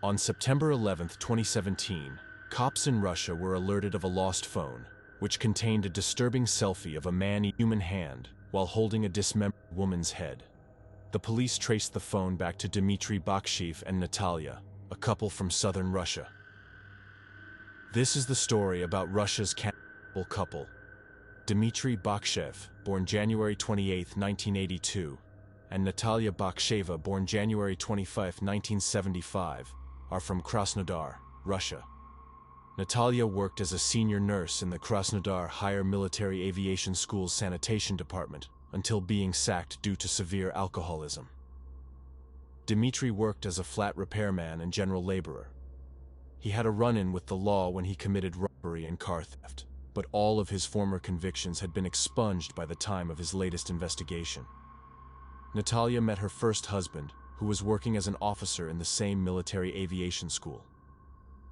On September 11, 2017, cops in Russia were alerted of a lost phone, which contained a disturbing selfie of a man human hand while holding a dismembered woman's head. The police traced the phone back to Dmitry Baksheev and Natalia, a couple from southern Russia. This is the story about Russia's cannibal couple. Dmitry Baksheev, born January 28, 1982, and Natalia Baksheva, born January 25, 1975, are from Krasnodar, Russia. Natalia worked as a senior nurse in the Krasnodar Higher Military Aviation School's sanitation department until being sacked due to severe alcoholism. Dmitry worked as a flat repairman and general laborer. He had a run-in with the law when he committed robbery and car theft, but all of his former convictions had been expunged by the time of his latest investigation. Natalia met her first husband, who was working as an officer in the same military aviation school.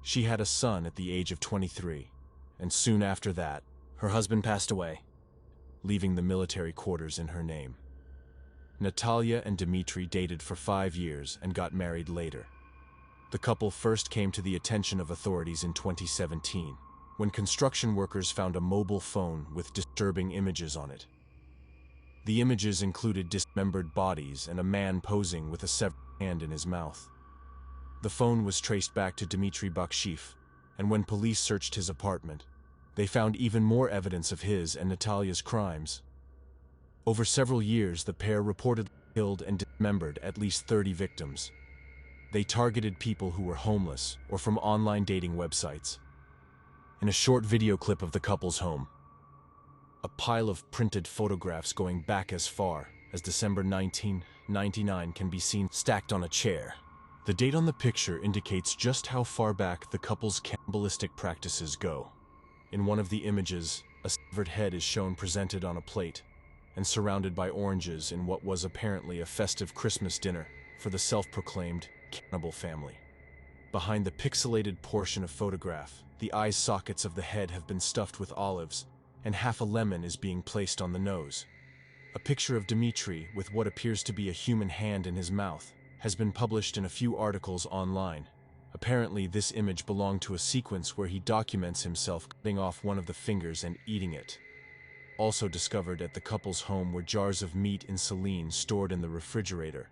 She had a son at the age of 23, and soon after that, her husband passed away, leaving the military quarters in her name. Natalia and Dmitry dated for 5 years and got married later. The couple first came to the attention of authorities in 2017, when construction workers found a mobile phone with disturbing images on it. The images included dismembered bodies and a man posing with a severed hand in his mouth. The phone was traced back to Dmitry Baksheev, and when police searched his apartment, they found even more evidence of his and Natalia's crimes. Over several years, the pair reportedly killed and dismembered at least 30 victims. They targeted people who were homeless or from online dating websites. In a short video clip of the couple's home, a pile of printed photographs going back as far as December 1999 can be seen stacked on a chair. The date on the picture indicates just how far back the couple's cannibalistic practices go. In one of the images, a severed head is shown presented on a plate and surrounded by oranges in what was apparently a festive Christmas dinner for the self-proclaimed cannibal family. Behind the pixelated portion of photograph, the eye sockets of the head have been stuffed with olives, and half a lemon is being placed on the nose. A picture of Dmitry with what appears to be a human hand in his mouth has been published in a few articles online. Apparently, this image belonged to a sequence where he documents himself cutting off one of the fingers and eating it. Also discovered at the couple's home were jars of meat in saline stored in the refrigerator.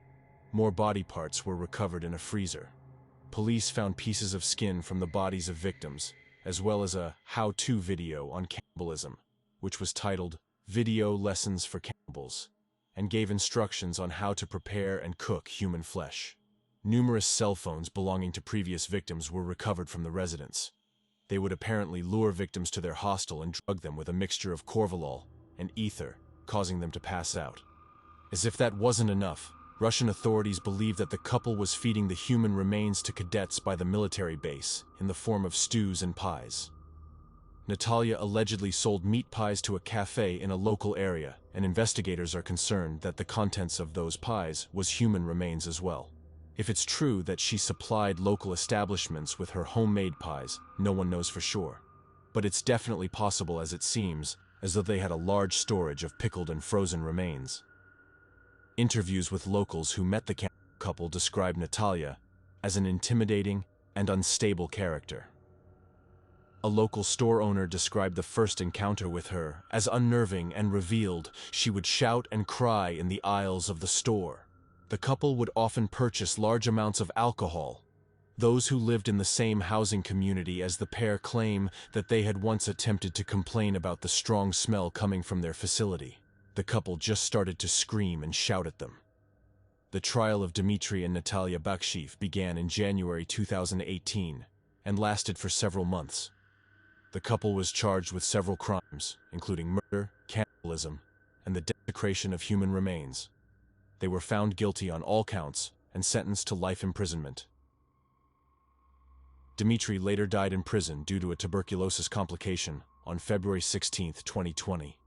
More body parts were recovered in a freezer. Police found pieces of skin from the bodies of victims, as well as a how-to video on cannibalism, which was titled Video Lessons for Cannibals, and gave instructions on how to prepare and cook human flesh. Numerous cell phones belonging to previous victims were recovered from the residence. They would apparently lure victims to their hostel and drug them with a mixture of Corvalol and ether, causing them to pass out. As if that wasn't enough, Russian authorities believe that the couple was feeding the human remains to cadets by the military base in the form of stews and pies. Natalia allegedly sold meat pies to a cafe in a local area, and investigators are concerned that the contents of those pies was human remains as well. If it's true that she supplied local establishments with her homemade pies, no one knows for sure. But it's definitely possible, as it seems, as though they had a large storage of pickled and frozen remains. Interviews with locals who met the couple described Natalia as an intimidating and unstable character. A local store owner described the first encounter with her as unnerving and revealed she would shout and cry in the aisles of the store. The couple would often purchase large amounts of alcohol. Those who lived in the same housing community as the pair claim that they had once attempted to complain about the strong smell coming from their facility. The couple just started to scream and shout at them. The trial of Dmitry and Natalia Baksheev began in January 2018 and lasted for several months. The couple was charged with several crimes, including murder, cannibalism, and the desecration of human remains. They were found guilty on all counts and sentenced to life imprisonment. Dmitry later died in prison due to a tuberculosis complication on February 16, 2020.